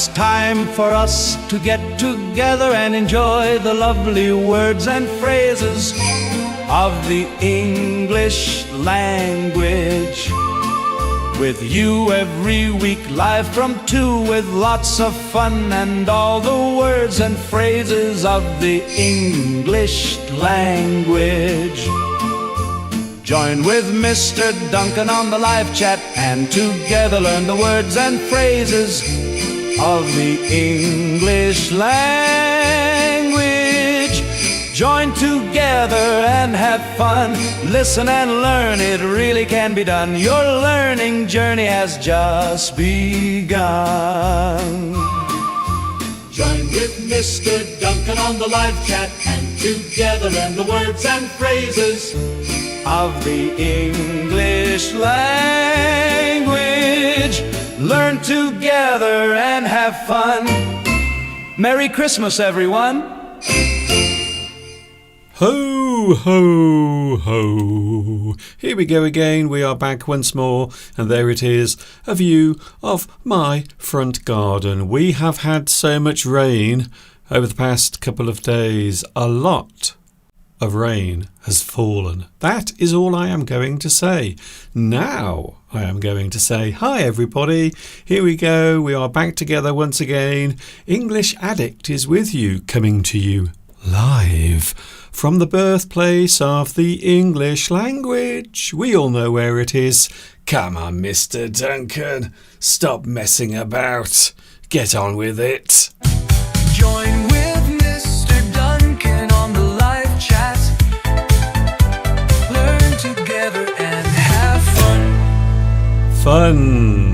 it's time for us to get together and enjoy the lovely words and phrases of the English language. With you every week, live from 2, with lots of fun and all the words and phrases of the English language. Join with Mr. Duncan on the live chat and together learn the words and phrases of the English language. Join together and have fun. Listen and learn, it really can be done. Your learning journey has just begun. Join with Mr. Duncan on the live chat and together learn the words and phrases of the English language. Learn together and have fun. Merry Christmas, everyone. Ho, ho, ho. Here we go again. We are back once more, and there it is, a view of my front garden. We have had so much rain over the past couple of days. A lot of rain has fallen. That is all I am going to say. Now I am going to say hi everybody. Here we go. We are back together once again. English Addict is with you, coming to you live from the birthplace of the English language. We all know where it is. Come on, Mr. Duncan. Stop messing about. Get on with it. Join with Mr. Duncan on the live chat. Learn together and have fun. Fun.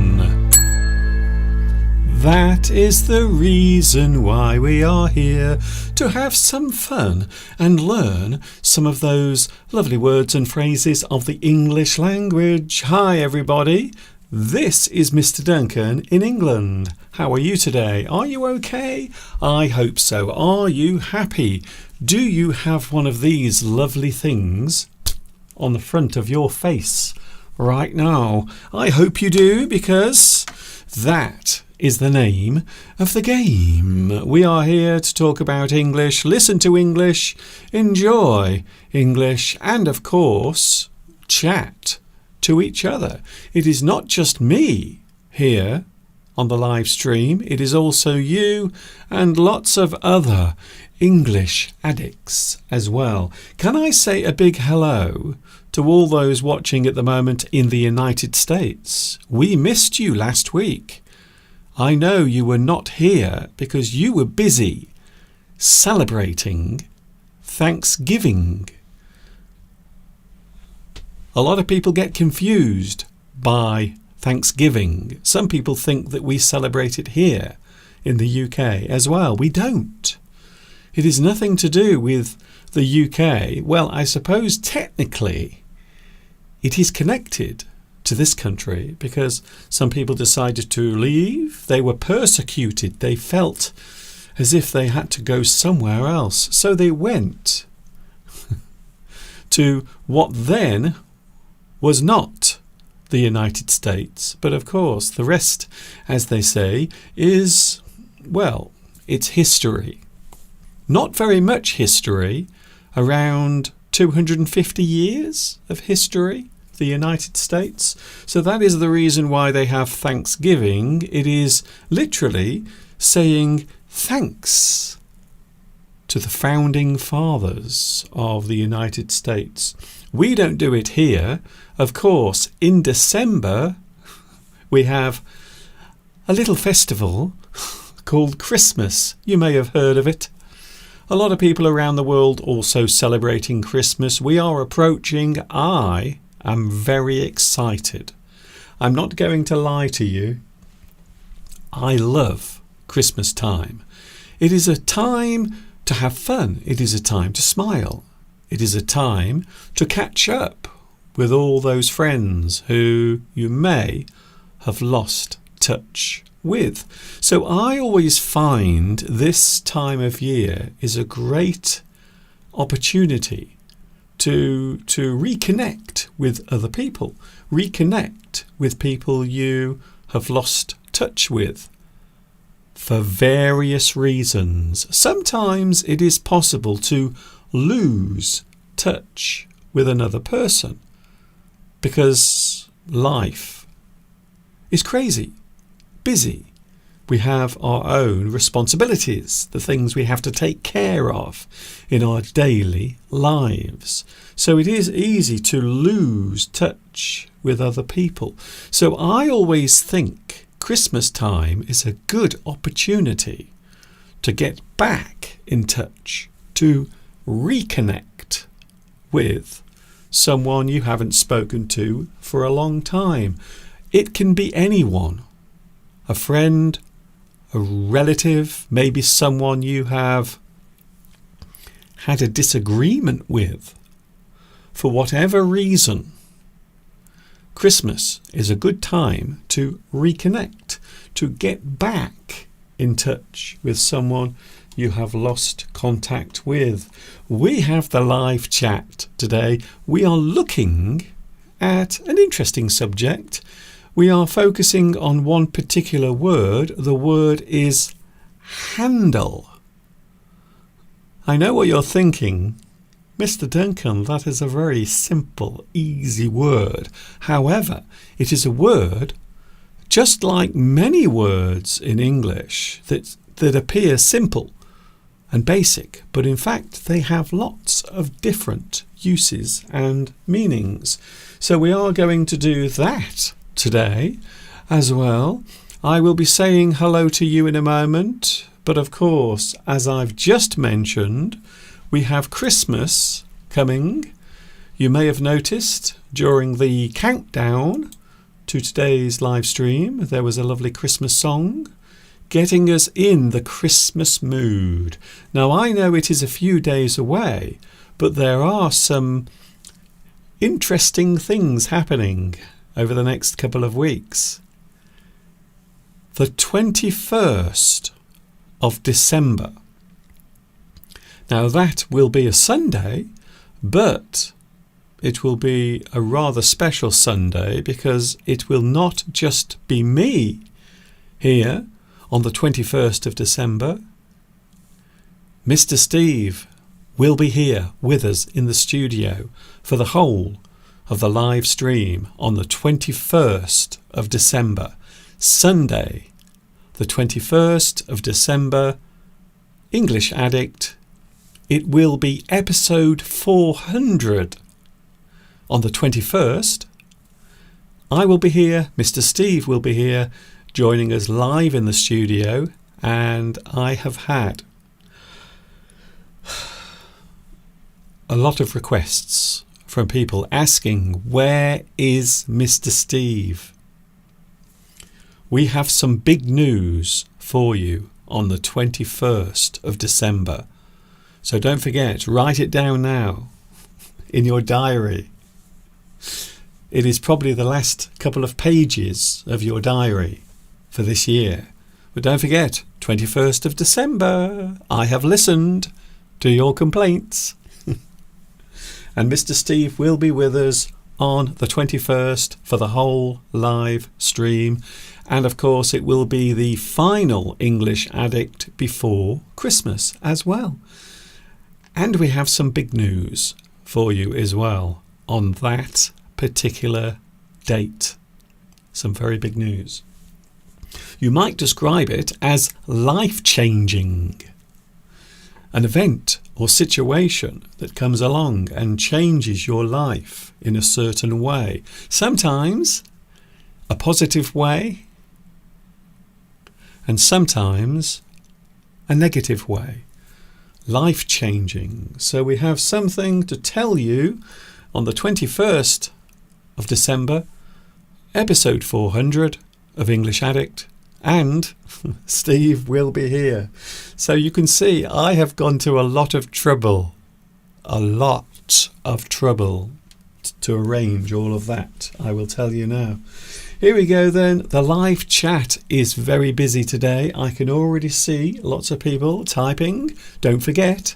That is the reason why we are here, to have some fun and learn some of those lovely words and phrases of the English language. Hi everybody, this is Mr. Duncan in England. How are you today? Are you okay? I hope so. Are you happy? Do you have one of these lovely things on the front of your face right now? I hope you do, because that is the name of the game. We are here to talk about English, listen to English, enjoy English, and of course, chat to each other. It is not just me here on the live stream, it is also you and lots of other English addicts as well. Can I say a big hello to all those watching at the moment in the United States? We missed you last week. I know you were not here because you were busy celebrating Thanksgiving. A lot of people get confused by Thanksgiving. Some people think that we celebrate it here in the UK as well. We don't. It is nothing to do with the UK. Well, I suppose technically it is connected to this country because some people decided to leave. They were persecuted. They felt as if they had to go somewhere else. So they went to what then was not the United States. But of course, the rest, as they say, is, well, it's history. Not very much history, around 250 years of history, the United States. So that is the reason why they have Thanksgiving. It is literally saying thanks to the founding fathers of the United States. We don't do it here. Of course, in December, we have a little festival called Christmas. You may have heard of it. A lot of people around the world also celebrating Christmas. We are approaching. I am very excited. I'm not going to lie to you. I love Christmas time. It is a time to have fun. It is a time to smile. It is a time to catch up with all those friends who you may have lost touch with. So I always find this time of year is a great opportunity to reconnect with other people, reconnect with people you have lost touch with. for various reasons. Sometimes it is possible to lose touch with another person because life is crazy, busy. We have our own responsibilities, the things we have to take care of in our daily lives. So it is easy to lose touch with other people. So I always think Christmas time is a good opportunity to get back in touch, to reconnect with someone you haven't spoken to for a long time. It can be anyone, a friend, a relative, maybe someone you have had a disagreement with. For whatever reason, Christmas is a good time to reconnect, to get back in touch with someone you have lost contact with. We have the live chat today. We are looking at an interesting subject. We are focusing on one particular word. The word is handle. I know what you're thinking. Mr. Duncan, that is a very simple, easy word. However, it is a word, just like many words in English, that appear simple and basic, but in fact they have lots of different uses and meanings. So we are going to do that today as well. I will be saying hello to you in a moment, but of course, as I've just mentioned, we have Christmas coming. You may have noticed during the countdown to today's live stream, there was a lovely Christmas song getting us in the Christmas mood. Now, I know it is a few days away, but there are some interesting things happening over the next couple of weeks. The 21st of December. Now that will be a Sunday, but it will be a rather special Sunday because it will not just be me here on the 21st of December. Mr. Steve will be here with us in the studio for the whole of the live stream on the 21st of December, Sunday, the 21st of December, English Addict. It will be episode 400 on the 21st. I will be here, Mr. Steve will be here, joining us live in the studio, and I have had a lot of requests from people asking, where is Mr. Steve? We have some big news for you on the 21st of December. So don't forget, write it down now in your diary. It is probably the last couple of pages of your diary for this year. But don't forget, 21st of December, I have listened to your complaints. And Mr. Steve will be with us on the 21st for the whole live stream. And of course, it will be the final English Addict before Christmas as well. And we have some big news for you as well on that particular date. Some very big news. You might describe it as life-changing. An event or situation that comes along and changes your life in a certain way. Sometimes a positive way, and sometimes a negative way. Life-changing. So we have something to tell you on the 21st of December, episode 400 of English Addict, and Steve will be here. So you can see I have gone to a lot of trouble to arrange all of that. I will tell you now. Here we go then. The live chat is very busy today. I can already see lots of people typing. Don't forget,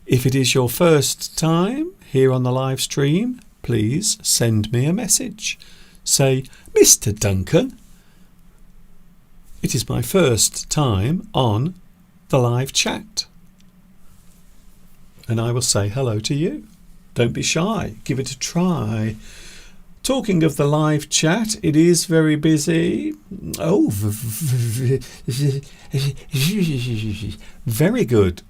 if it is your first time here on the live stream, please send me a message. Say, Mr. Duncan, it is my first time on the live chat. And I will say hello to you. Don't be shy. Give it a try. Talking of the live chat, it is very busy. Oh, very good.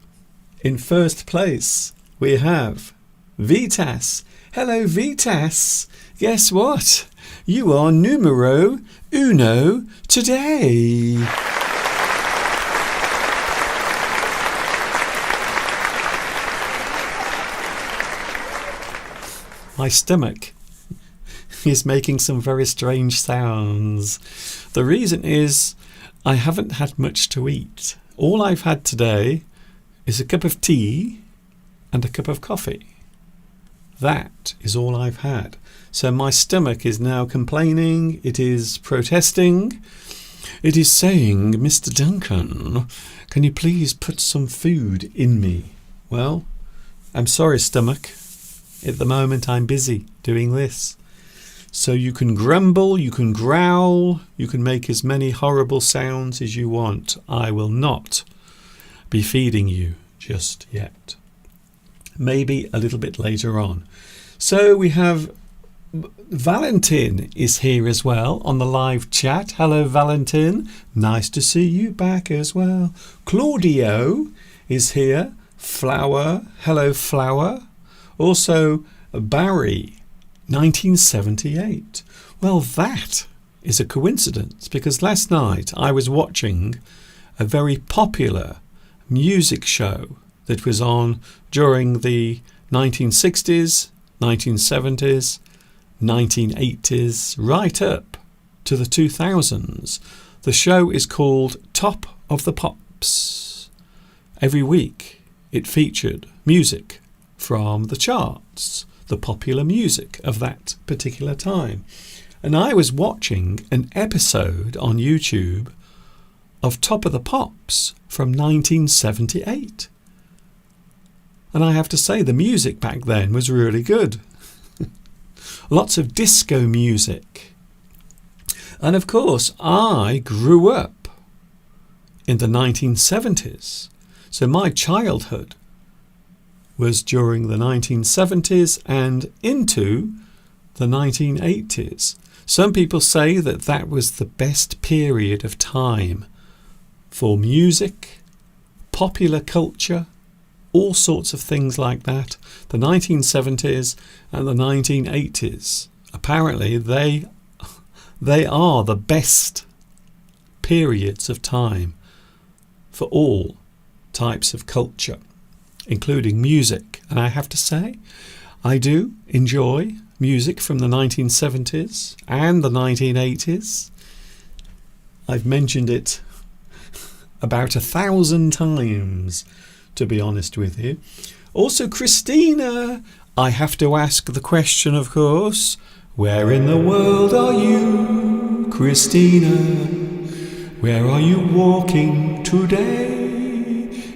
In first place, we have Vitas. Hello, Vitas. Guess what? You are numero uno today. My stomach is making some very strange sounds. The reason is I haven't had much to eat. All I've had today is a cup of tea and a cup of coffee. That is all I've had. So my stomach is now complaining. It is protesting. It is saying, Mr. Duncan, can you please put some food in me? Well, I'm sorry, stomach. At the moment, I'm busy doing this. So you can grumble, you can growl, you can make as many horrible sounds as you want. I will not be feeding you just yet. Maybe a little bit later on. So we have Valentin is here as well on the live chat. Hello, Valentin. Nice to see you back as well. Claudio is here. Flower. Hello, Flower. Also, Barry, 1978. Well, that is a coincidence because last night I was watching a very popular music show that was on during the 1960s, 1970s, 1980s, right up to the 2000s. The show is called Top of the Pops. Every week it featured music from the charts, the popular music of that particular time. And I was watching an episode on YouTube of Top of the Pops from 1978. And I have to say the music back then was really good. Lots of disco music. And of course, I grew up in the 1970s. So my childhood was during the 1970s and into the 1980s. Some people say that that was the best period of time for music, popular culture, all sorts of things like that. The 1970s and the 1980s. Apparently they are the best periods of time for all types of culture, including music. And I have to say, I do enjoy music from the 1970s and the 1980s. I've mentioned it about 1,000 times, to be honest with you. Also, Christina, I have to ask the question, of course, where in the world are you, Christina? Where are you walking today?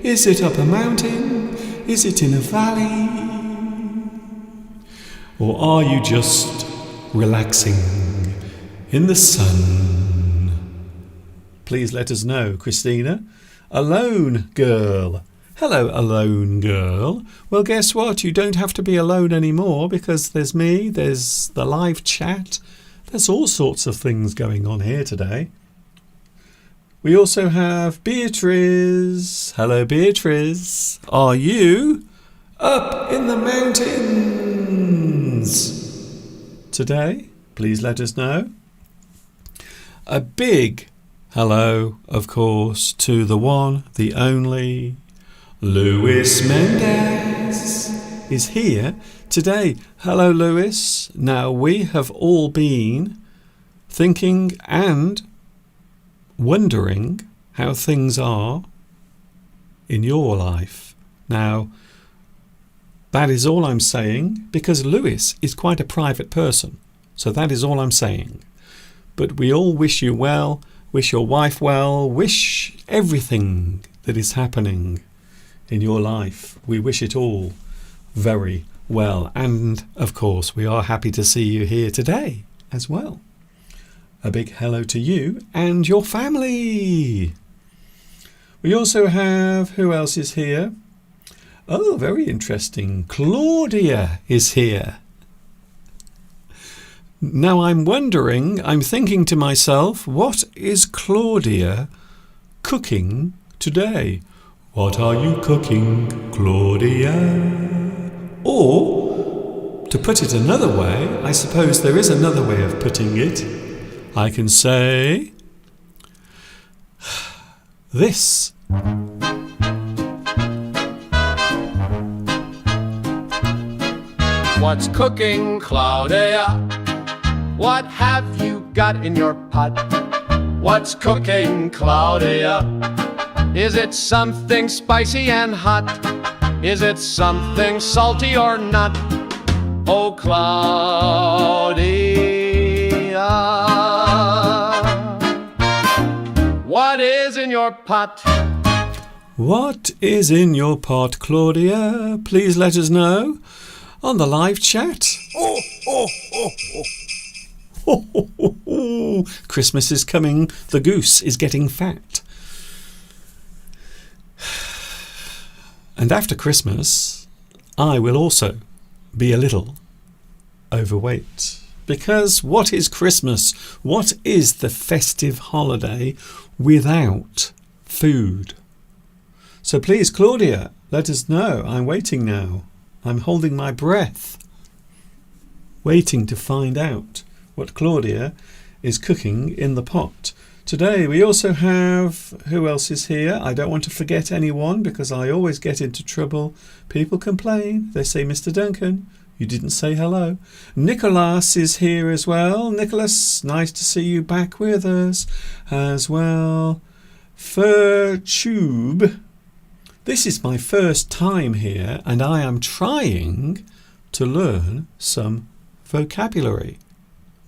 Is it up a mountain? Is it in a valley? Or are you just relaxing in the sun? Please let us know, Christina. Alone girl. Hello, alone girl. Well, guess what? You don't have to be alone anymore because there's me, there's the live chat. There's all sorts of things going on here today. We also have Beatrice. Hello, Beatrice. Are you up in the mountains today? Please let us know. A big hello, of course, to the one, the only, Luis Mendez is here today. Hello, Luis. Now, we have all been thinking and wondering how things are in your life. Now, that is all I'm saying, because Luis is quite a private person. So that is all I'm saying. But we all wish you well, wish your wife well, wish everything that is happening in your life. We wish it all very well. And, of course, we are happy to see you here today as well. a big hello to you and your family. We also have, who else is here? Oh, very interesting. Claudia is here. Now I'm thinking to myself, what is Claudia cooking today? What are you cooking, Claudia? Or, to put it another way, I suppose there is another way of putting it. I can say this. What's cooking, Claudia? What have you got in your pot? What's cooking, Claudia? Is it something spicy and hot? Is it something salty or not? Oh, Claudia, what is in your pot? What is in your pot, Claudia? Please let us know on the live chat. Christmas is coming. The goose is getting fat. And after Christmas, I will also be a little overweight. Because what is Christmas? What is the festive holiday without food? So please, Claudia, let us know. I'm waiting now. I'm holding my breath, waiting to find out what Claudia is cooking in the pot. Today we also have, who else is here? I don't want to forget anyone because I always get into trouble. People complain. They say, Mr. Duncan, you didn't say hello. Nicholas is here as well. Nicholas, nice to see you back with us as well. Furtube. This is my first time here and I am trying to learn some vocabulary.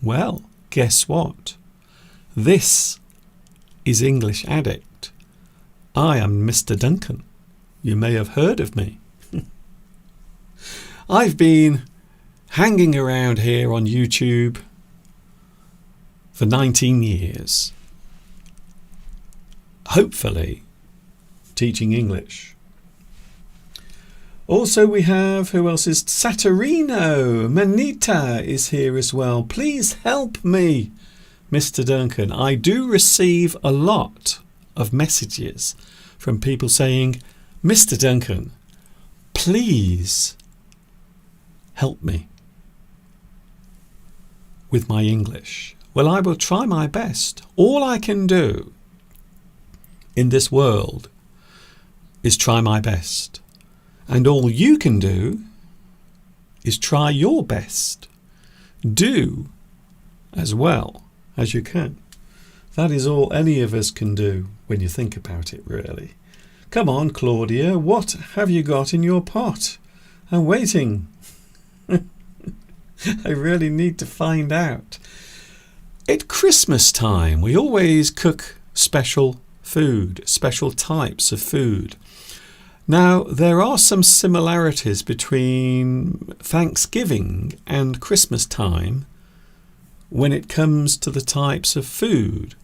Well, guess what? This is English Addict. I am Mr. Duncan. You may have heard of me. I've been hanging around here on YouTube for 19 years. Hopefully teaching English. Also we have, who else is Saturino? Manita is here as well. Please help me, Mr. Duncan. I do receive a lot of messages from people saying, Mr. Duncan, please help me with my English. Well, I will try my best. All I can do in this world is try my best. And all you can do is try your best. Do as well as you can. That is all any of us can do when you think about it, really. Come on, Claudia, what have you got in your pot? I'm waiting. I really need to find out. At Christmas time, we always cook special food, special types of food. Now, there are some similarities between Thanksgiving and Christmas time when it comes to the types of food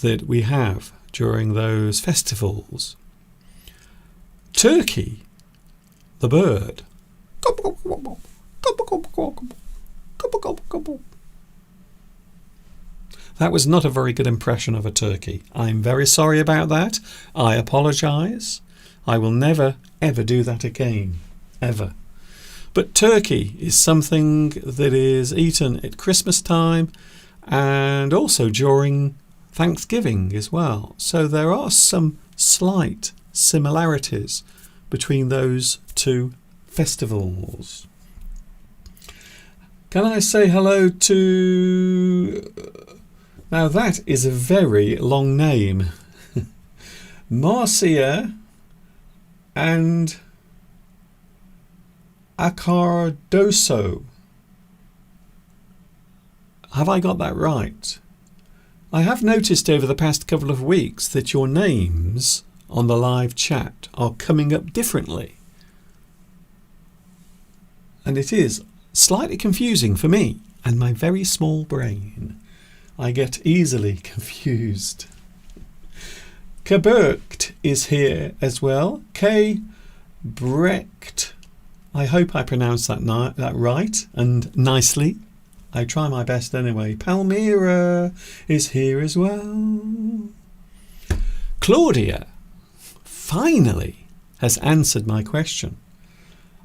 that we have during those festivals. Turkey, the bird. That was not a very good impression of a turkey. I'm very sorry about that. I apologise. I will never, ever do that again. Ever. But turkey is something that is eaten at Christmas time and also during Thanksgiving as well. So there are some slight similarities between those two festivals. Can I say hello to... Now that is a very long name. Marcia and Acardoso. Have I got that right? I have noticed over the past couple of weeks that your names on the live chat are coming up differently. And it is slightly confusing for me and my very small brain. I get easily confused. Keberkt is here as well. K. Brecht. I hope I pronounced that right and nicely. I try my best anyway. Palmyra is here as well. Claudia finally has answered my question.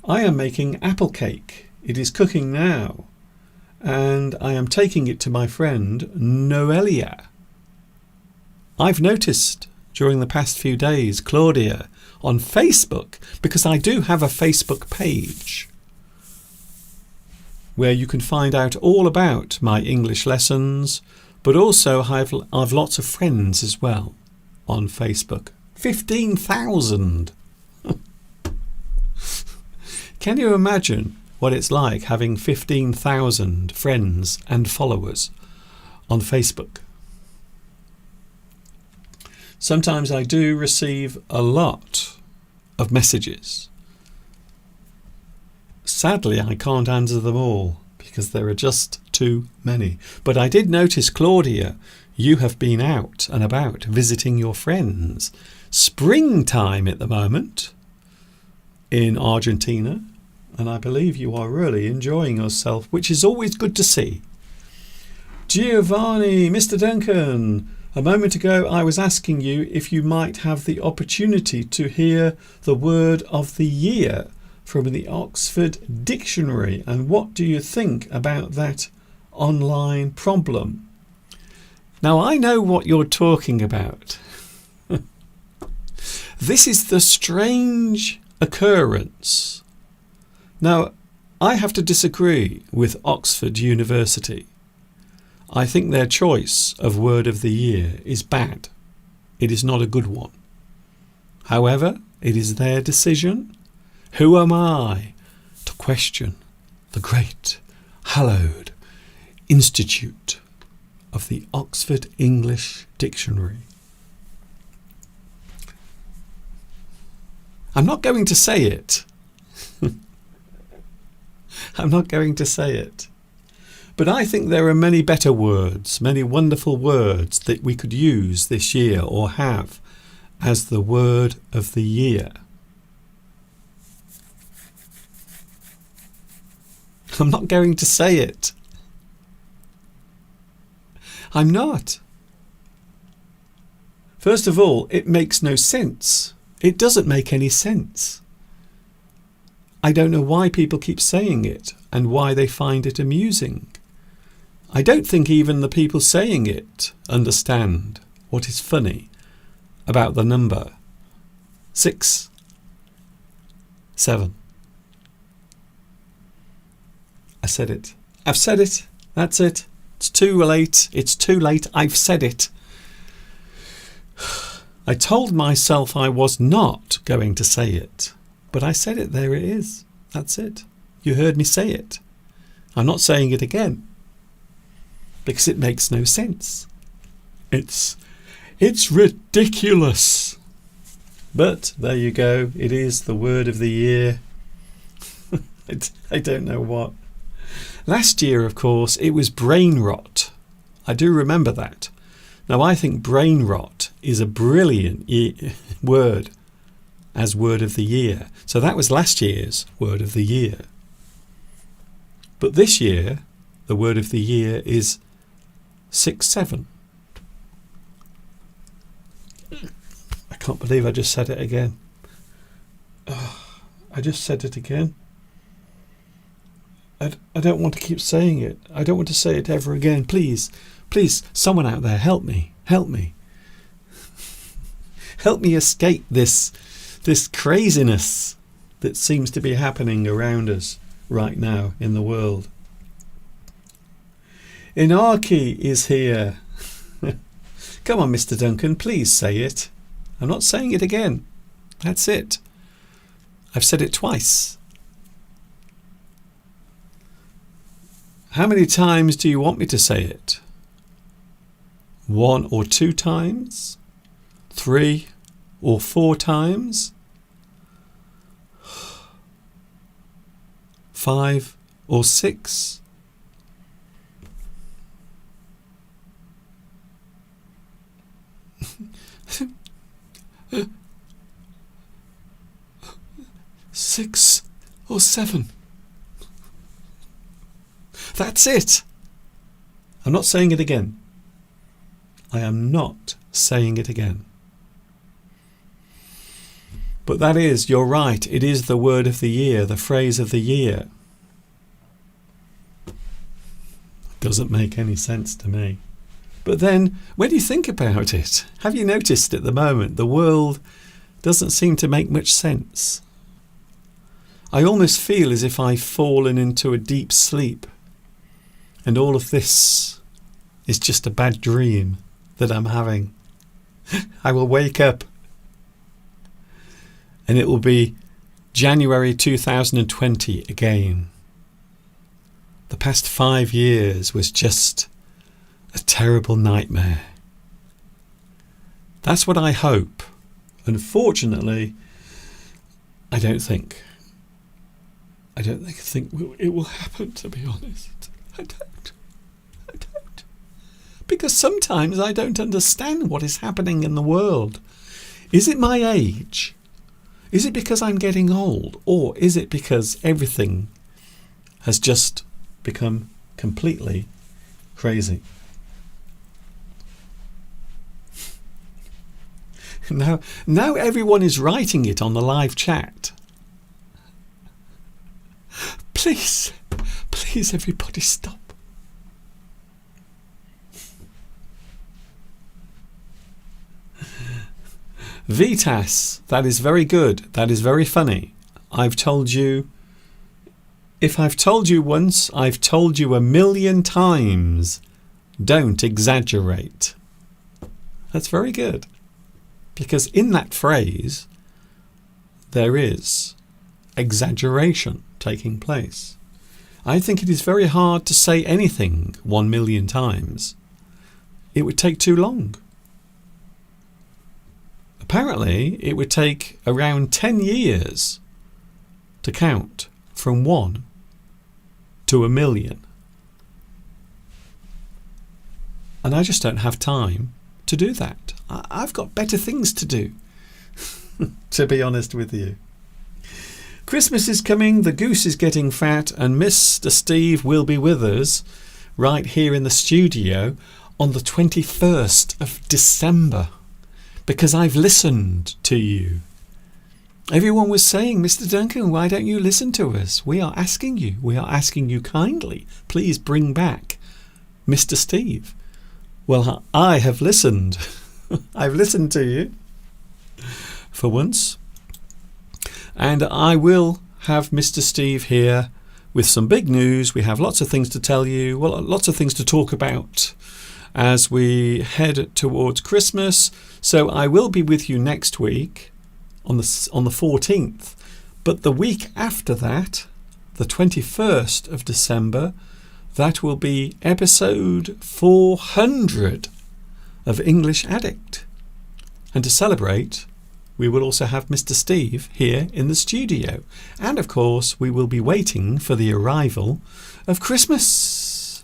I am making apple cake. It is cooking now. And I am taking it to my friend Noelia. I've noticed during the past few days, Claudia, on Facebook, because I do have a Facebook page where you can find out all about my English lessons, but also I've lots of friends as well on Facebook. 15,000! Can you imagine what it's like having 15,000 friends and followers on Facebook? Sometimes I do receive a lot of messages. Sadly, I can't answer them all because there are just too many. But I did notice, Claudia, you have been out and about visiting your friends. Springtime at the moment in Argentina, and I believe you are really enjoying yourself, which is always good to see. Giovanni, Mr. Duncan, a moment ago I was asking you if you might have the opportunity to hear the word of the year from the Oxford Dictionary, and what do you think about that online problem? Now I know what you're talking about. This is the strange occurrence. Now, I have to disagree with Oxford University. I think their choice of word of the year is bad. It is not a good one. However, it is their decision. Who am I to question the great, hallowed Institute of the Oxford English Dictionary? I'm not going to say it. I'm not going to say it. But I think there are many better words, many wonderful words that we could use this year or have as the word of the year. I'm not going to say it. I'm not. First of all, it makes no sense. It doesn't make any sense. I don't know why people keep saying it and why they find it amusing. I don't think even the people saying it understand what is funny about the number 6, 7. I said it. I've said it. That's it. It's too late. It's too late. I've said it. I told myself I was not going to say it, but I said it. There it is. That's it. You heard me say it. I'm not saying it again because it makes no sense. It's ridiculous. But there you go. It is the word of the year. I don't know what. Last year, of course, it was brain rot. I do remember that. Now, I think brain rot is a brilliant word as word of the year. So that was last year's word of the year. But this year, the word of the year is 6, 7. I can't believe I just said it again. I just said it again. I don't want to keep saying it. I don't want to say it ever again. Please, someone out there, help me. Help me. Help me escape this craziness that seems to be happening around us right now in the world. Inarki is here. Come on, Mr. Duncan, please say it. I'm not saying it again. That's it. I've said it twice. How many times do you want me to say it? 1 or 2 times? 3 or 4 times? 5 or 6? 6 or 7. That's it. I'm not saying it again. I am not saying it again. But that is, you're right, it is the word of the year, the phrase of the year. Doesn't make any sense to me. But then, when you think about it, have you noticed at the moment the world doesn't seem to make much sense? I almost feel as if I've fallen into a deep sleep, and all of this is just a bad dream that I'm having. I will wake up and it will be January 2020 again. The past 5 years was just a terrible nightmare. That's what I hope. Unfortunately, I don't think it will happen, to be honest. I don't. Because sometimes I don't understand what is happening in the world. Is it my age? Is it because I'm getting old? Or is it because everything has just become completely crazy? Now everyone is writing it on the live chat. Please everybody stop. Vitas, that is very good. That is very funny. I've told you, if I've told you once, I've told you 1,000,000 times. Don't exaggerate. That's very good. Because in that phrase, there is exaggeration taking place. I think it is very hard to say anything 1,000,000 times. It would take too long. Apparently, it would take around 10 years to count from 1 to 1,000,000. And I just don't have time to do that. I've got better things to do, to be honest with you. Christmas is coming, the goose is getting fat, and Mr. Steve will be with us right here in the studio on the 21st of December. Because I've listened to you. Everyone was saying, Mr. Duncan, why don't you listen to us? We are asking you kindly. Please bring back Mr. Steve. Well, I have listened. I've listened to you for once. And I will have Mr. Steve here with some big news. We have lots of things to tell you, well, lots of things to talk about as we head towards Christmas. So I will be with you next week on the 14th. But the week after that, the 21st of December, that will be episode 400 of English Addict. And to celebrate, we will also have Mr. Steve here in the studio. And of course, we will be waiting for the arrival of Christmas.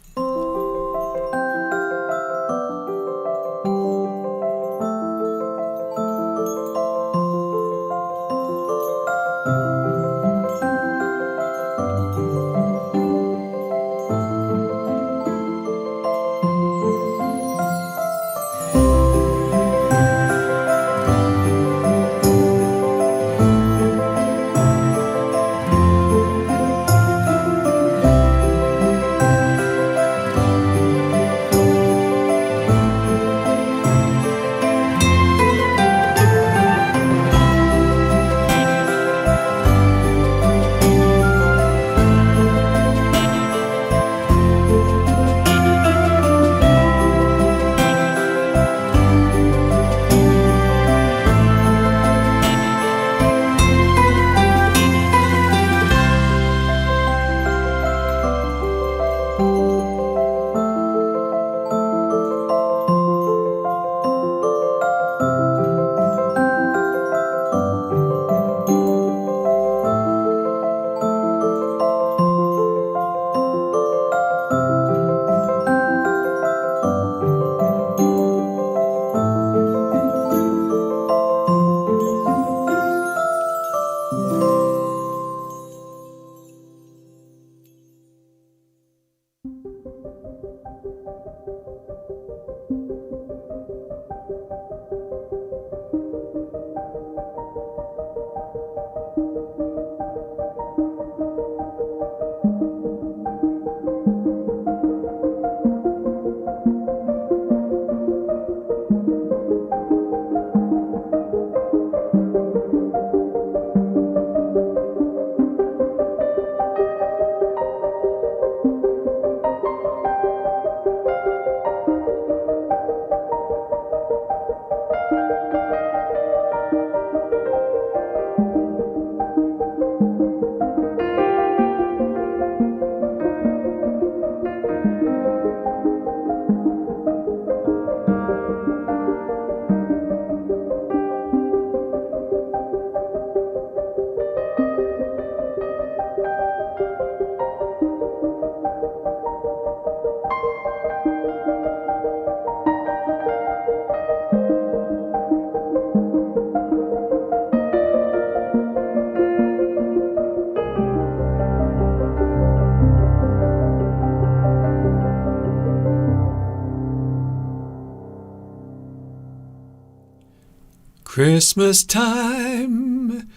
Christmas time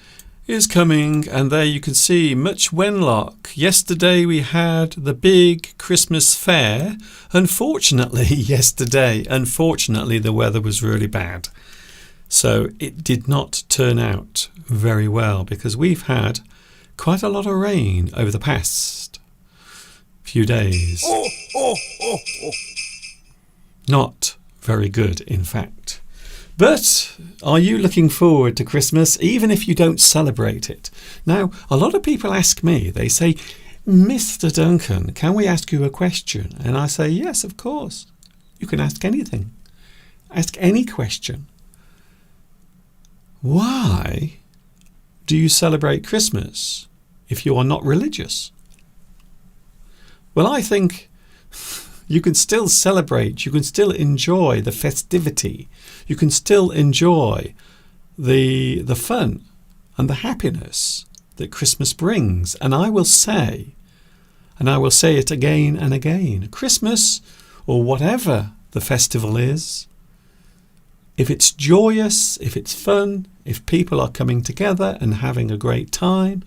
is coming, and there you can see Much Wenlock. Yesterday we had the big Christmas fair. Unfortunately, the weather was really bad. So it did not turn out very well because we've had quite a lot of rain over the past few days. Not very good, in fact. But are you looking forward to Christmas, even if you don't celebrate it? Now, a lot of people ask me, they say, Mr. Duncan, can we ask you a question? And I say, yes, of course. You can ask anything. Ask any question. Why do you celebrate Christmas if you are not religious? Well, I think you can still celebrate, you can still enjoy the festivity, you can still enjoy the fun and the happiness that Christmas brings. And I will say it again and again, Christmas, or whatever the festival is, if it's joyous, if it's fun, if people are coming together and having a great time,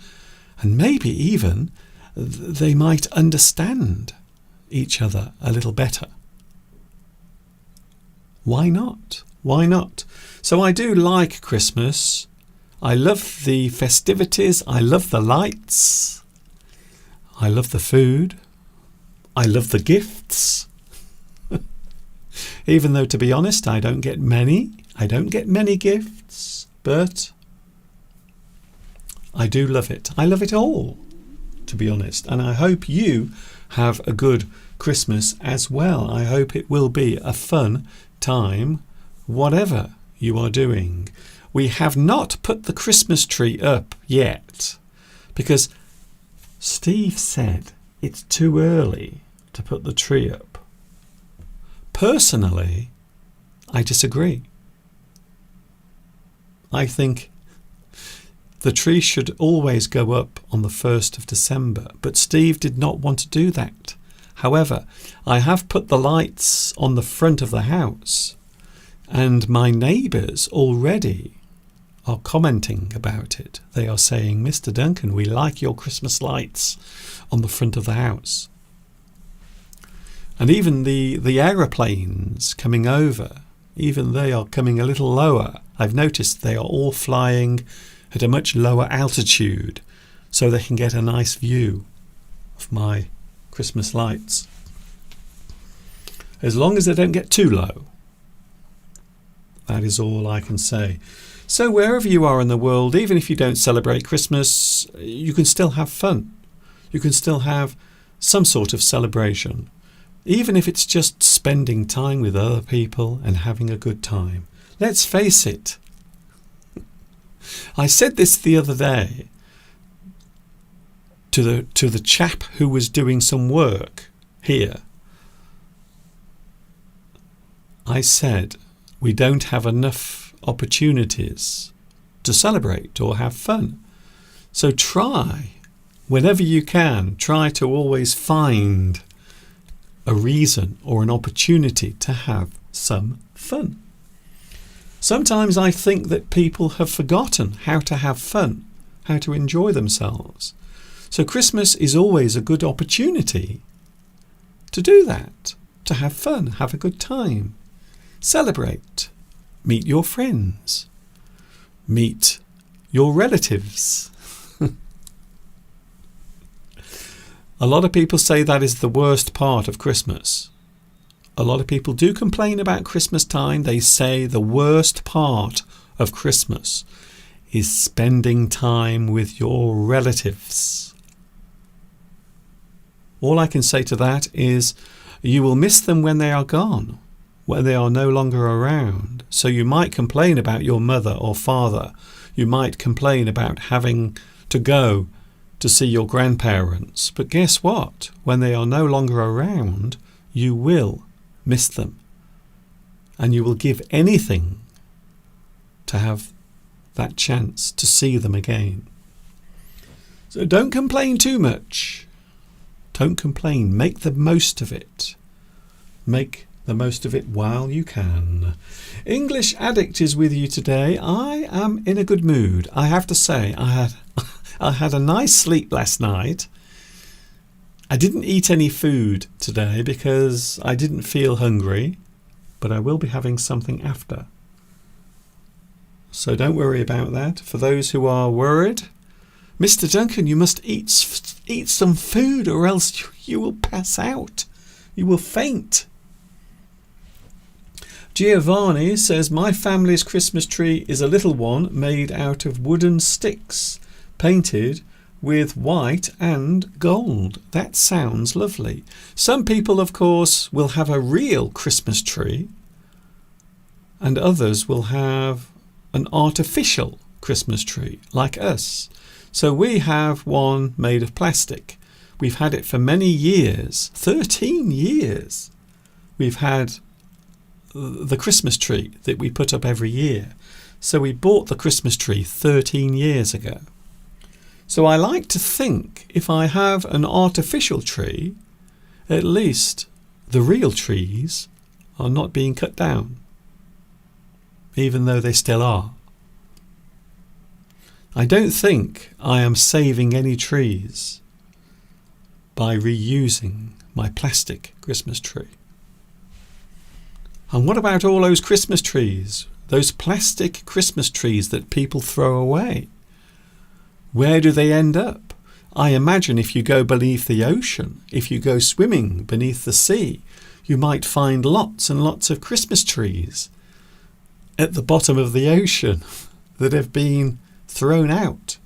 and maybe even they might understand each other a little better. Why not? Why not? So I do like Christmas. I love the festivities. I love the lights. I love the food. I love the gifts. Even though, to be honest, I don't get many. I don't get many gifts, but I do love it. I love it all, to be honest. And I hope you have a good Christmas as well. I hope it will be a fun time, whatever you are doing. We have not put the Christmas tree up yet because Steve said it's too early to put the tree up. Personally, I disagree. I think the tree should always go up on the 1st of December, but Steve did not want to do that. However, I have put the lights on the front of the house, and my neighbours already are commenting about it. They are saying, Mr. Duncan, we like your Christmas lights on the front of the house. And even the aeroplanes coming over, even they are coming a little lower. I've noticed they are all flying at a much lower altitude so they can get a nice view of my Christmas lights. As long as they don't get too low. That is all I can say. So wherever you are in the world, even if you don't celebrate Christmas, you can still have fun. You can still have some sort of celebration. Even if it's just spending time with other people and having a good time. Let's face it. I said this the other day to the chap who was doing some work here. I said we don't have enough opportunities to celebrate or have fun. So try, whenever you can, try to always find a reason or an opportunity to have some fun. Sometimes I think that people have forgotten how to have fun, how to enjoy themselves. So Christmas is always a good opportunity to do that, to have fun, have a good time, celebrate, meet your friends, meet your relatives. A lot of people say that is the worst part of Christmas. A lot of people do complain about Christmas time. They say the worst part of Christmas is spending time with your relatives. All I can say to that is you will miss them when they are gone, when they are no longer around. So you might complain about your mother or father. You might complain about having to go to see your grandparents. But guess what? When they are no longer around, you will miss them. And you will give anything to have that chance to see them again. So don't complain too much. Don't complain. Make the most of it. Make the most of it while you can. English Addict is with you today. I am in a good mood. I have to say, I had a nice sleep last night. I didn't eat any food today because I didn't feel hungry, but I will be having something after. So don't worry about that. For those who are worried, Mr. Duncan, you must eat some food or else you will pass out. You will faint. Giovanni says, my family's Christmas tree is a little one made out of wooden sticks, painted with white and gold. That sounds lovely. Some people, of course, will have a real Christmas tree, and others will have an artificial Christmas tree, like us. So we have one made of plastic. We've had it for many years, 13 years. We've had the Christmas tree that we put up every year. So we bought the Christmas tree 13 years ago. So I like to think if I have an artificial tree, at least the real trees are not being cut down, even though they still are. I don't think I am saving any trees by reusing my plastic Christmas tree. And what about all those Christmas trees, those plastic Christmas trees that people throw away? Where do they end up? I imagine if you go beneath the ocean, if you go swimming beneath the sea, you might find lots and lots of Christmas trees at the bottom of the ocean that have been thrown out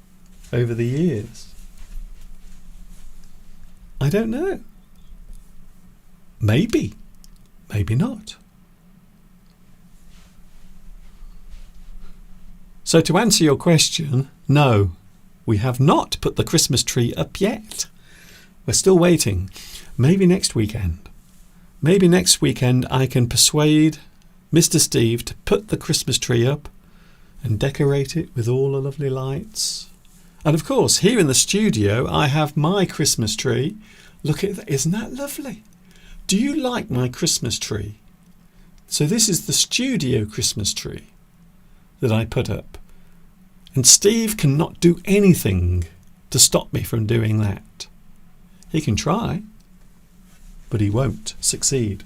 over the years. I don't know. Maybe. Maybe not. So to answer your question, no, we have not put the Christmas tree up yet. We're still waiting. Maybe next weekend. Maybe next weekend I can persuade Mr. Steve to put the Christmas tree up and decorate it with all the lovely lights. And of course, here in the studio, I have my Christmas tree. Look at that. Isn't that lovely? Do you like my Christmas tree? So this is the studio Christmas tree that I put up. And Steve cannot do anything to stop me from doing that. He can try, but he won't succeed.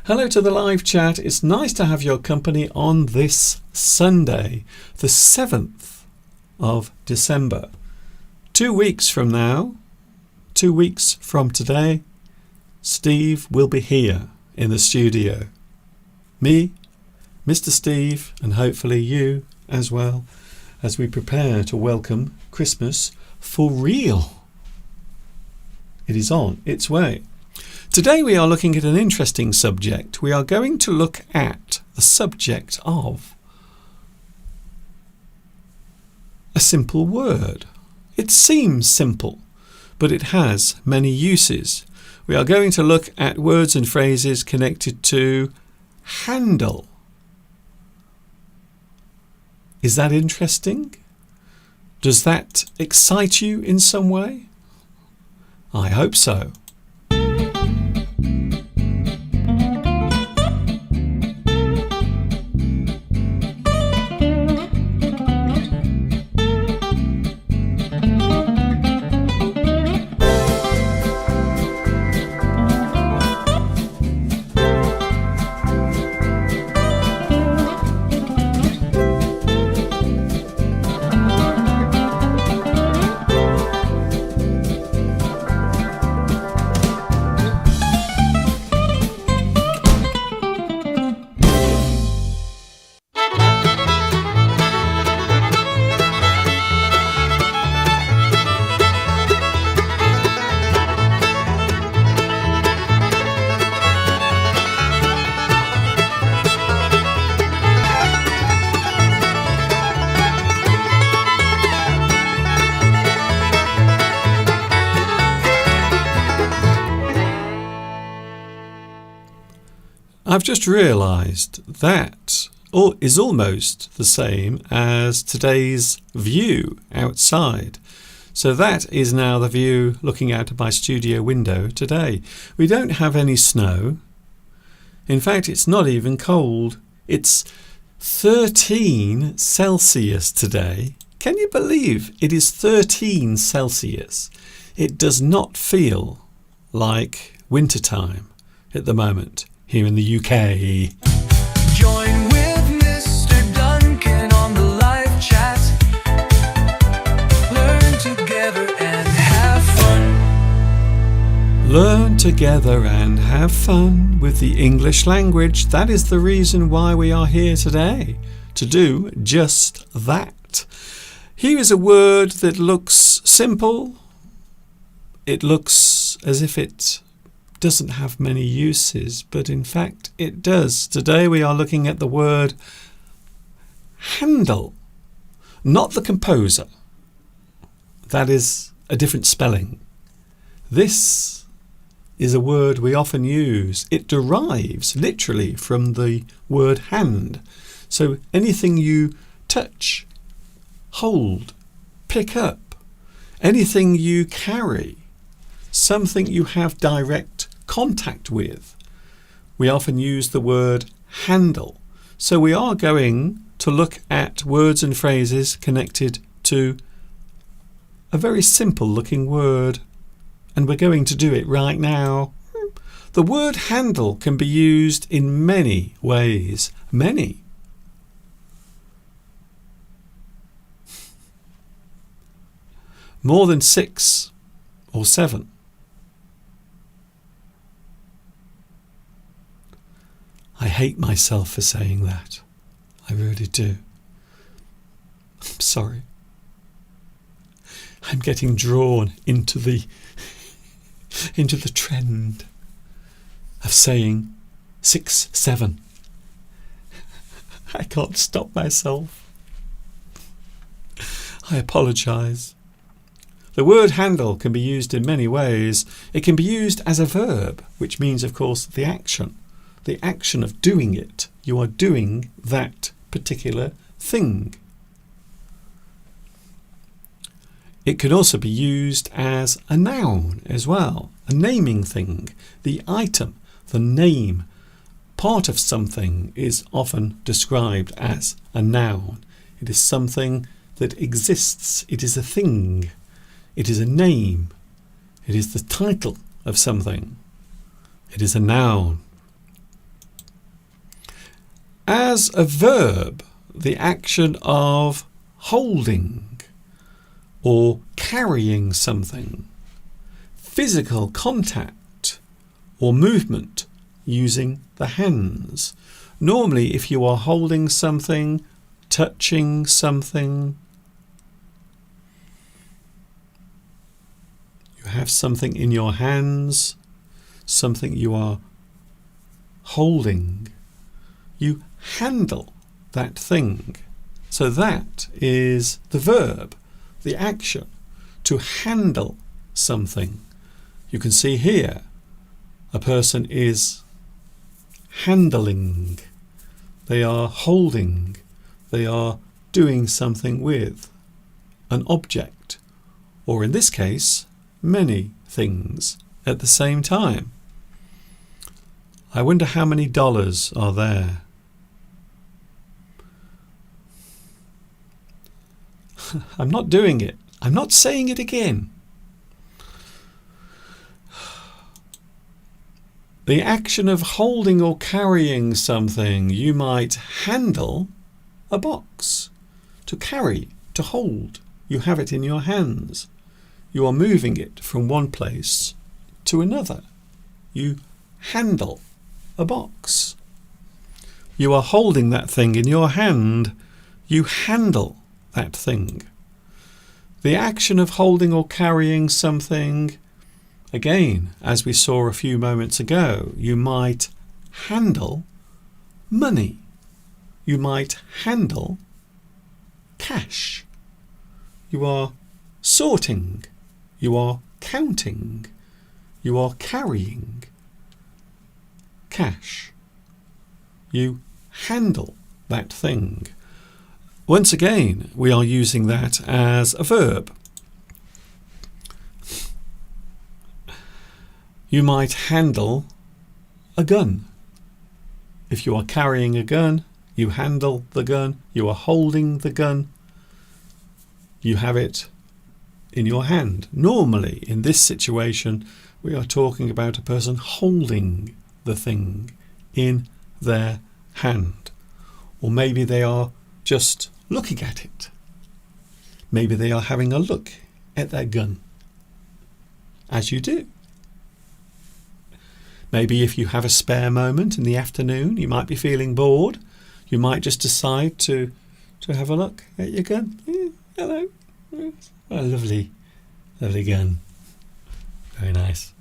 Hello to the live chat. It's nice to have your company on this Sunday, the 7th of December. 2 weeks from now, 2 weeks from today, Steve will be here in the studio. Me, Mr. Steve, and hopefully you as well, as we prepare to welcome Christmas for real. It is on its way. Today we are looking at an interesting subject. We are going to look at the subject of a simple word. It seems simple, but it has many uses. We are going to look at words and phrases connected to handle. Is that interesting? Does that excite you in some way? I hope so. I've just realised that is almost the same as today's view outside. So that is now the view looking out of my studio window today. We don't have any snow. In fact, it's not even cold. It's 13 Celsius today. Can you believe it is 13 Celsius? It does not feel like wintertime at the moment here in the UK. Join with Mr. Duncan on the live chat. Learn together and have fun. Learn together and have fun with the English language. That is the reason why we are here today, to do just that. Here is a word that looks simple. It looks as if it doesn't have many uses, but in fact it does. Today we are looking at the word handle, not the composer. That is a different spelling. This is a word we often use. It derives literally from the word hand. So anything you touch, hold, pick up, anything you carry, something you have direct contact with, we often use the word handle. So we are going to look at words and phrases connected to a very simple looking word, and we're going to do it right now. The word handle can be used in many ways. Many. More than 6 or 7. I hate myself for saying that. I really do. I'm sorry. I'm getting drawn into the trend of saying 6, 7. I can't stop myself. I apologise. The word handle can be used in many ways. It can be used as a verb, which means, of course, the action of doing it. You are doing that particular thing. It can also be used as a noun as well, a naming thing. The item, the name, part of something is often described as a noun. It is something that exists. It is a thing. It is a name. It is the title of something. It is a noun. As a verb, the action of holding or carrying something, physical contact or movement using the hands. Normally, if you are holding something, touching something, you have something in your hands, something you are holding, you handle that thing. So that is the verb, the action, to handle something. You can see here a person is handling. They are holding. They are doing something with. an object, or in this case, many things at the same time. I wonder how many dollars are there. I'm not doing it. I'm not saying it again. The action of holding or carrying something. You might handle a box. To carry, to hold. You have it in your hands. You are moving it from one place to another. You handle a box. You are holding that thing in your hand. You handle that thing. The action of holding or carrying something, again, as we saw a few moments ago, you might handle money. You might handle cash. You are sorting. You are counting. You are carrying cash. You handle that thing. Once again, we are using that as a verb. You might handle a gun. If you are carrying a gun, you handle the gun. You are holding the gun. You have it in your hand. Normally, in this situation, we are talking about a person holding the thing in their hand. Or maybe they are just looking at it. Maybe they are having a look at their gun, as you do. Maybe if you have a spare moment in the afternoon, you might be feeling bored. You might just decide to have a look at your gun. Hello. A lovely gun. Very nice.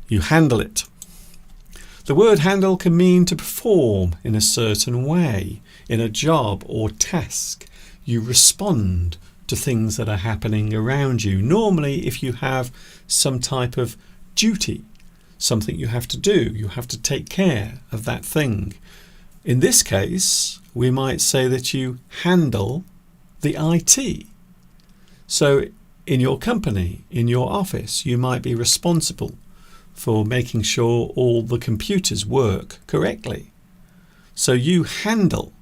You handle it. The word handle can mean to perform in a certain way, in a job or task. You respond to things that are happening around you. Normally, if you have some type of duty, something you have to do, you have to take care of that thing. In this case, we might say that you handle the IT. So in your company, in your office, you might be responsible for making sure all the computers work correctly. So you handle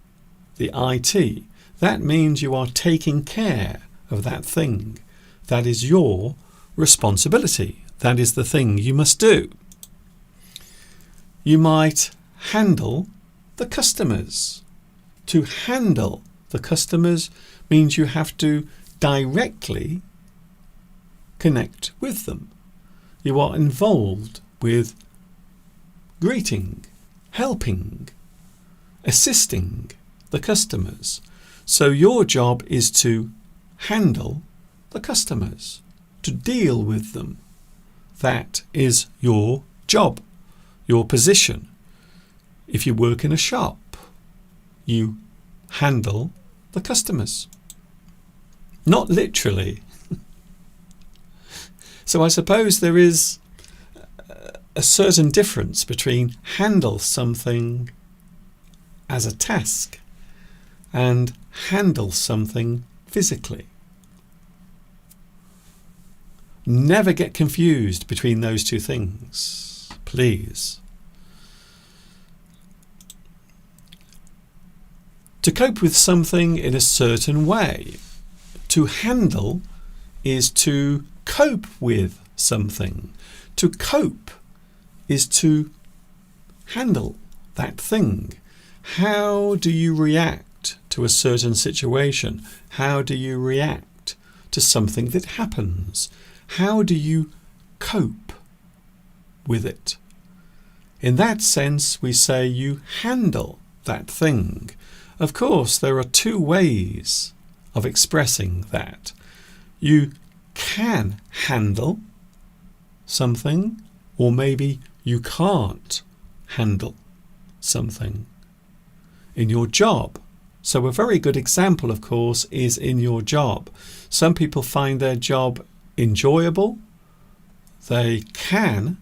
the IT. That means you are taking care of that thing. That is your responsibility. That is the thing you must do. You might handle the customers. To handle the customers means you have to directly connect with them. You are involved with greeting, helping, assisting the customers. So your job is to handle the customers, to deal with them. That is your job, your position. If you work in a shop, you handle the customers. Not literally. So I suppose there is a certain difference between handle something as a task and handle something physically. Never get confused between those two things, please. To cope with something in a certain way. To handle is to cope with something. To cope is to handle that thing. How do you react to a certain situation? How do you react to something that happens? How do you cope with it? In that sense, we say you handle that thing. Of course, there are two ways of expressing that. You can handle something, or maybe you can't handle something in your job. So a very good example, of course, is in your job. Some people find their job enjoyable. They can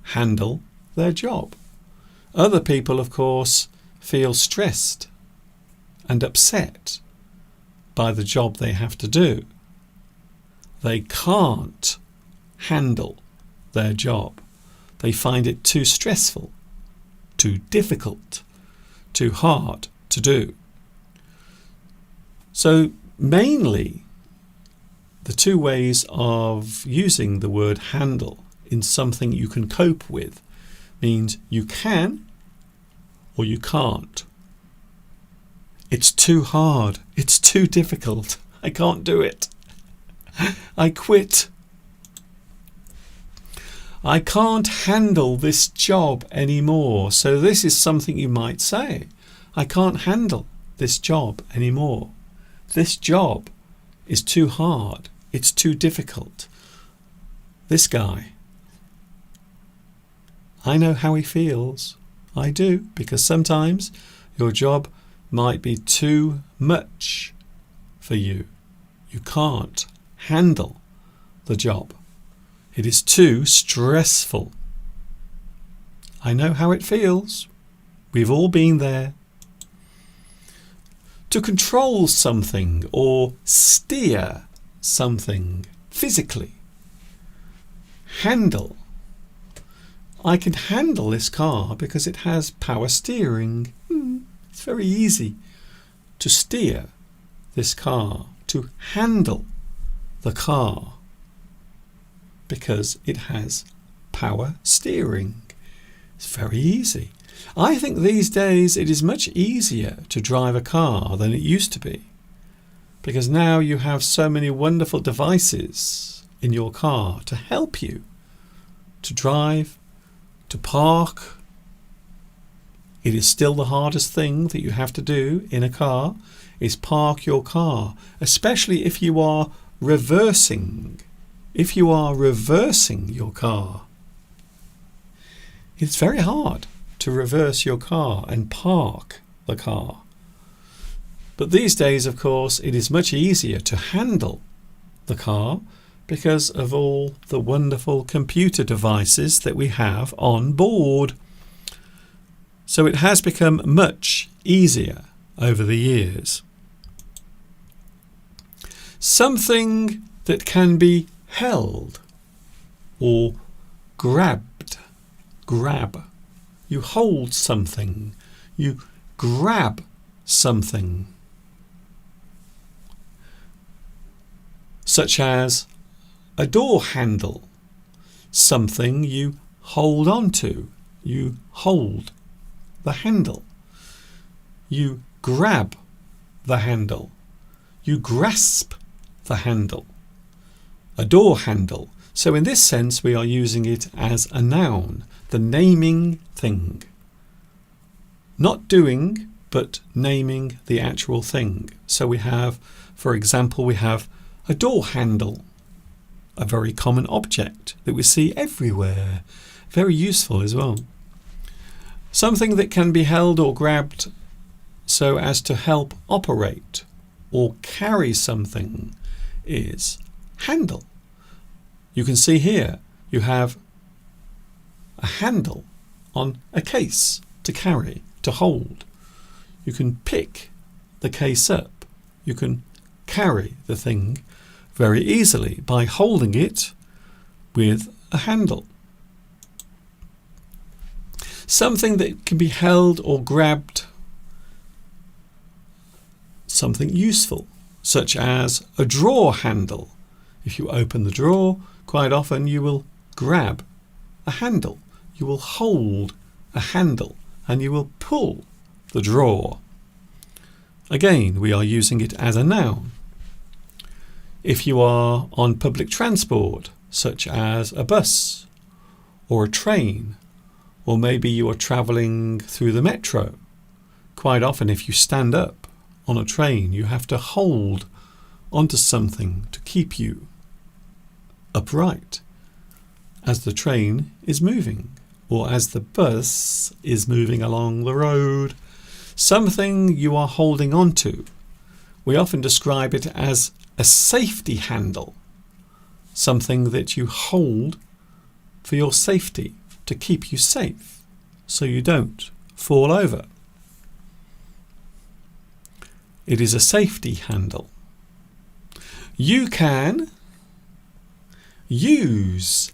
handle their job. Other people, of course, feel stressed and upset by the job they have to do. They can't handle their job. They find it too stressful, too difficult, too hard to do. So mainly the two ways of using the word handle in something you can cope with means you can or you can't. It's too hard. It's too difficult. I can't do it. I quit. I can't handle this job anymore. So this is something you might say. I can't handle this job anymore. This job is too hard. It's too difficult. This guy, I know how he feels. I do, because sometimes your job might be too much for you. You can't handle the job. It is too stressful. I know how it feels. We've all been there. To control something or steer something physically. Handle. I can handle this car because it has power steering. It's very easy to steer this car, to handle the car, because it has power steering. It's very easy. I think these days it is much easier to drive a car than it used to be, because now you have so many wonderful devices in your car to help you to drive, to park. It is still the hardest thing that you have to do in a car, is park your car, especially if you are reversing. If you are reversing your car, it's very hard to reverse your car and park the car. But these days, of course, it is much easier to handle the car because of all the wonderful computer devices that we have on board. So it has become much easier over the years. Something that can be held or grabbed. Grab. You hold something. You grab something. Such as a door handle. Something you hold on to. You hold the handle. You grab the handle. You grasp the handle. A door handle. So in this sense we are using it as a noun, the naming thing. Not doing, but naming the actual thing. So we have, for example, we have a door handle, a very common object that we see everywhere. Very useful as well. Something that can be held or grabbed so as to help operate or carry something is handle. You can see here you have a handle on a case to carry, to hold. You can pick the case up. You can carry the thing very easily by holding it with a handle. Something that can be held or grabbed, something useful, such as a drawer handle. If you open the drawer, quite often you will grab a handle. You will hold a handle and you will pull the drawer. Again, we are using it as a noun. If you are on public transport, such as a bus or a train, or maybe you are travelling through the metro, quite often if you stand up on a train, you have to hold onto something to keep you upright as the train is moving or as the bus is moving along the road. Something you are holding onto. We often describe it as a safety handle, something that you hold for your safety, to keep you safe so you don't fall over. It is a safety handle. You can use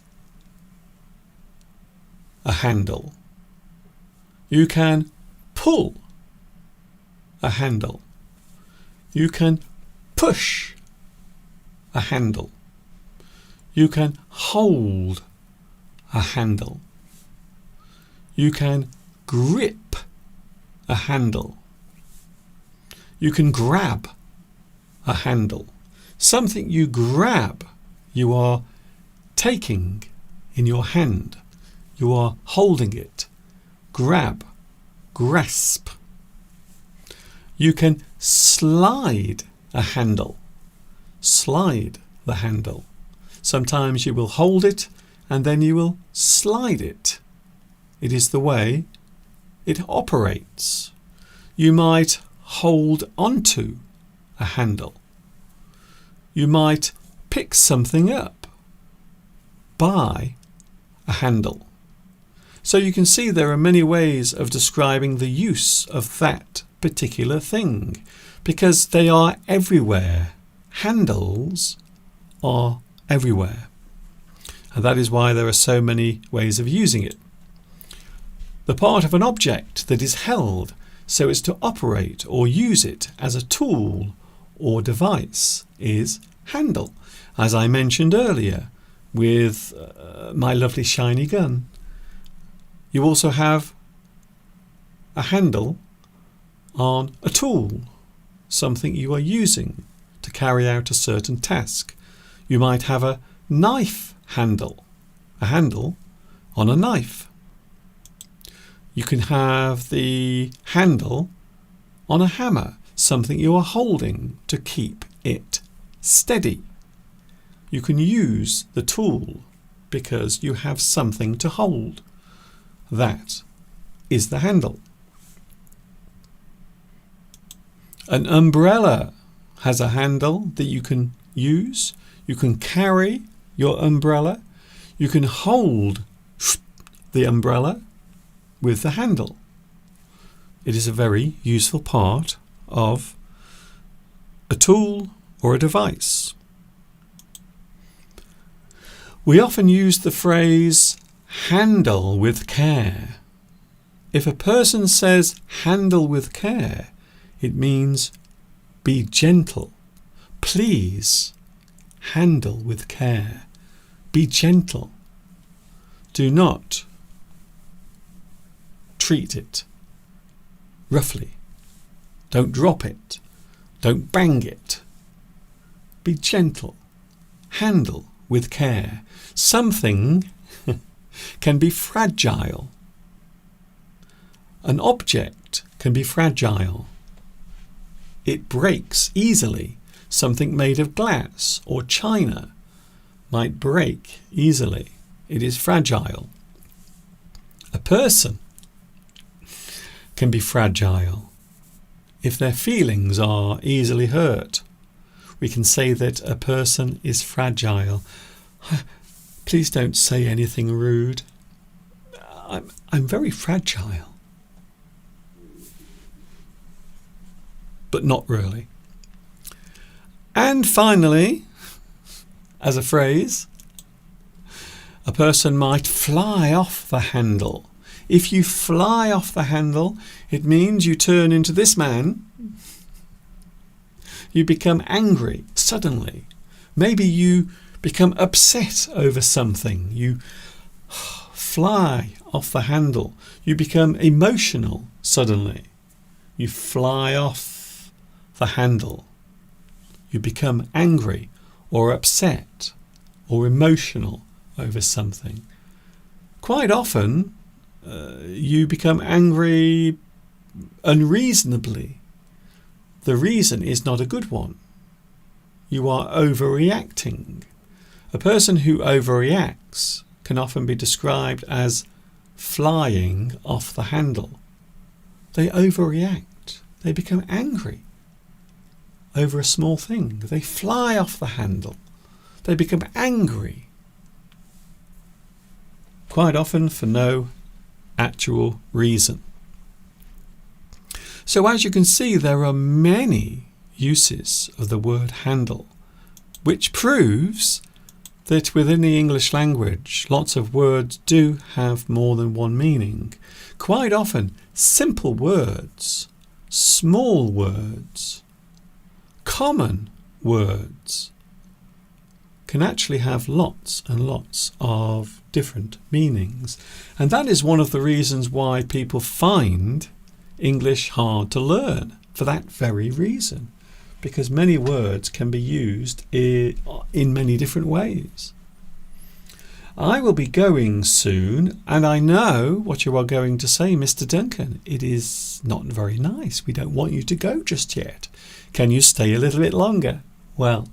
a handle. You can pull a handle. You can push a handle. You can hold a handle. You can grip a handle. You can grab a handle. Something you grab, you are taking in your hand. You are holding it. Grab, grasp. You can slide a handle. Slide the handle. Sometimes you will hold it and then you will slide it. It is the way it operates. You might hold onto a handle. You might pick something up by a handle. So you can see there are many ways of describing the use of that particular thing because they are everywhere. Handles are everywhere. And that is why there are so many ways of using it. The part of an object that is held so as to operate or use it as a tool or device is handle. As I mentioned earlier with my lovely shiny gun. You also have a handle on a tool, something you are using to carry out a certain task. You might have a knife handle, a handle on a knife. You can have the handle on a hammer, something you are holding to keep it steady. You can use the tool because you have something to hold. That is the handle. An umbrella has a handle that you can use. You can carry your umbrella. You can hold the umbrella with the handle. It is a very useful part of a tool or a device. We often use the phrase handle with care. If a person says handle with care, it means be gentle. Please handle with care. Be gentle. Do not treat it roughly. Don't drop it. Don't bang it. Be gentle. Handle with care. Something can be fragile. An object can be fragile. It breaks easily. Something made of glass or china might break easily. It is fragile. A person can be fragile. If their feelings are easily hurt, we can say that a person is fragile. Please don't say anything rude. I'm very fragile. But not really. And finally, as a phrase, a person might fly off the handle. If you fly off the handle, it means you turn into this man. You become angry suddenly. Maybe you become upset over something. You fly off the handle. You become emotional suddenly. You fly off the handle. You become angry or upset or emotional over something. Quite often, you become angry unreasonably. The reason is not a good one. You are overreacting. A person who overreacts can often be described as flying off the handle. They overreact. They become angry over a small thing. They fly off the handle. They become angry. Quite often for no actual reason. So as you can see, there are many uses of the word handle. which proves that within the English language, lots of words do have more than one meaning. Quite often, simple words, small words, common words can actually have lots and lots of different meanings. And that is one of the reasons why people find English hard to learn, for that very reason, because many words can be used in many different ways. I will be going soon, and I know what you are going to say, Mr. Duncan. It is not very nice. We don't want you to go just yet. Can you stay a little bit longer? Well,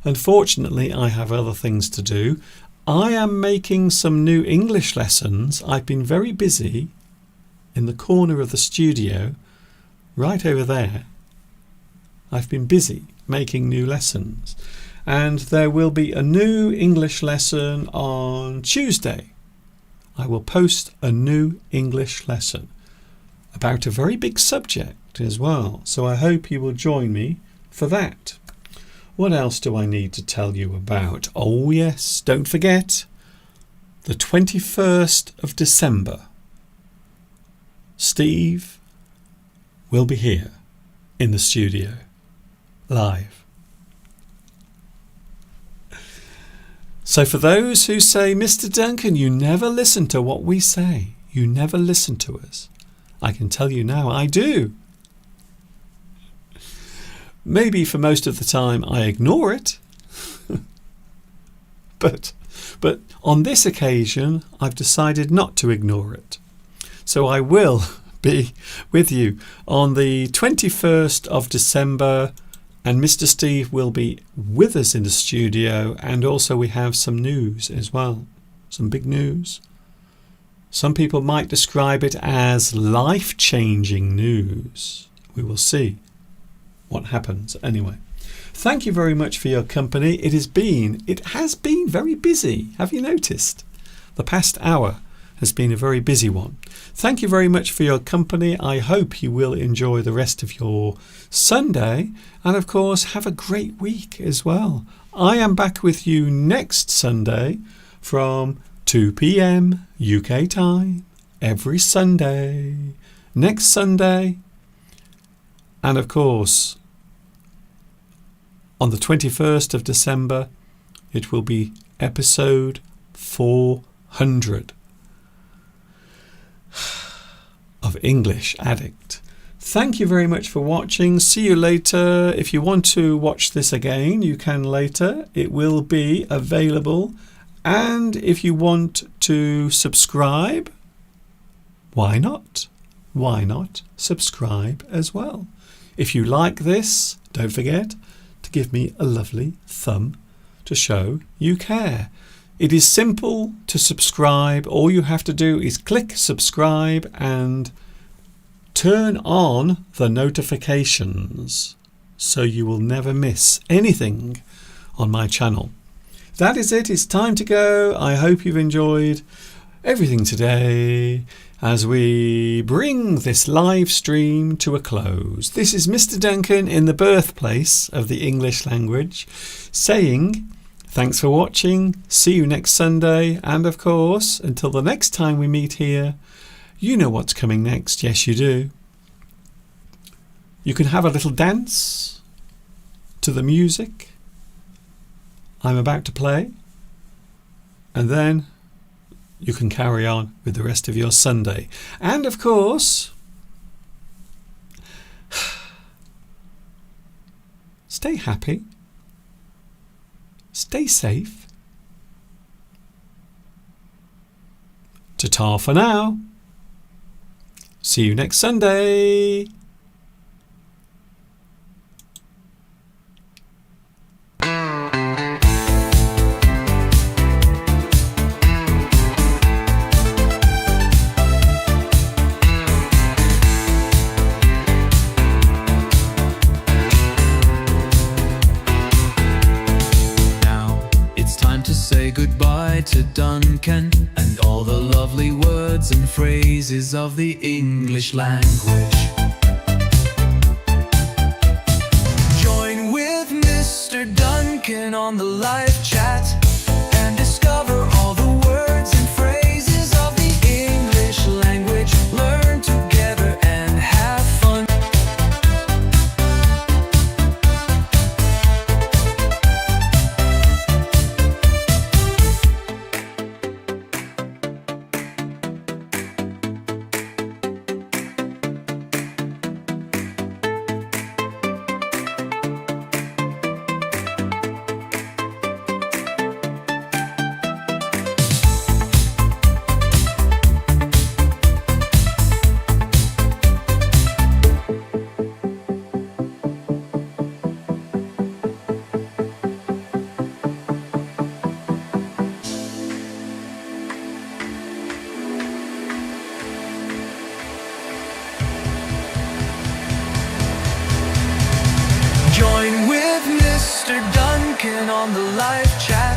unfortunately, I have other things to do. I am making some new English lessons. I've been very busy in the corner of the studio, right over there. I've been busy making new lessons, and there will be a new English lesson on Tuesday. I will post a new English lesson about a very big subject as well, so I hope you will join me for that. What else do I need to tell you about? Oh yes, don't forget, the 21st of December, Steve will be here in the studio, live. So for those who say, Mr. Duncan, you never listen to what we say, you never listen to us, I can tell you now, I do. Maybe for most of the time I ignore it, but on this occasion I've decided not to ignore it. So I will be with you on the 21st of December, and Mr. Steve will be with us in the studio, and also we have some news as well, some big news. Some people might describe it as life-changing news. We will see what happens anyway. Thank you very much for your company. It has been very busy. Have you noticed? The past hour has been a very busy one. Thank you very much for your company. I hope you will enjoy the rest of your Sunday, and of course have a great week as well. I am back with you next Sunday from 2 p.m. UK time every Sunday. Next Sunday, and of course on the 21st of December, it will be episode 400 of English Addict. Thank you very much for watching. See you later. If you want to watch this again, you can later. It will be available. And if you want to subscribe, why not? Why not subscribe as well? If you like this, don't forget to give me a lovely thumb to show you care. It is simple to subscribe. All you have to do is click subscribe and turn on the notifications so you will never miss anything on my channel. That is it. It's time to go. I hope you've enjoyed everything today as we bring this live stream to a close. This is Mr. Duncan in the birthplace of the English language saying thanks for watching. See you next Sunday. And of course, until the next time we meet here, you know what's coming next. Yes, you do. You can have a little dance to the music I'm about to play, and then you can carry on with the rest of your Sunday. And of course, stay happy, stay safe. Ta-ta for now. See you next Sunday. Goodbye to Duncan and all the lovely words and phrases of the English language. Join with Mr. Mr. Duncan on the live chat and discover all the words and phrases of the English language. Learn together and have fun. Join with Mr. Duncan on the live chat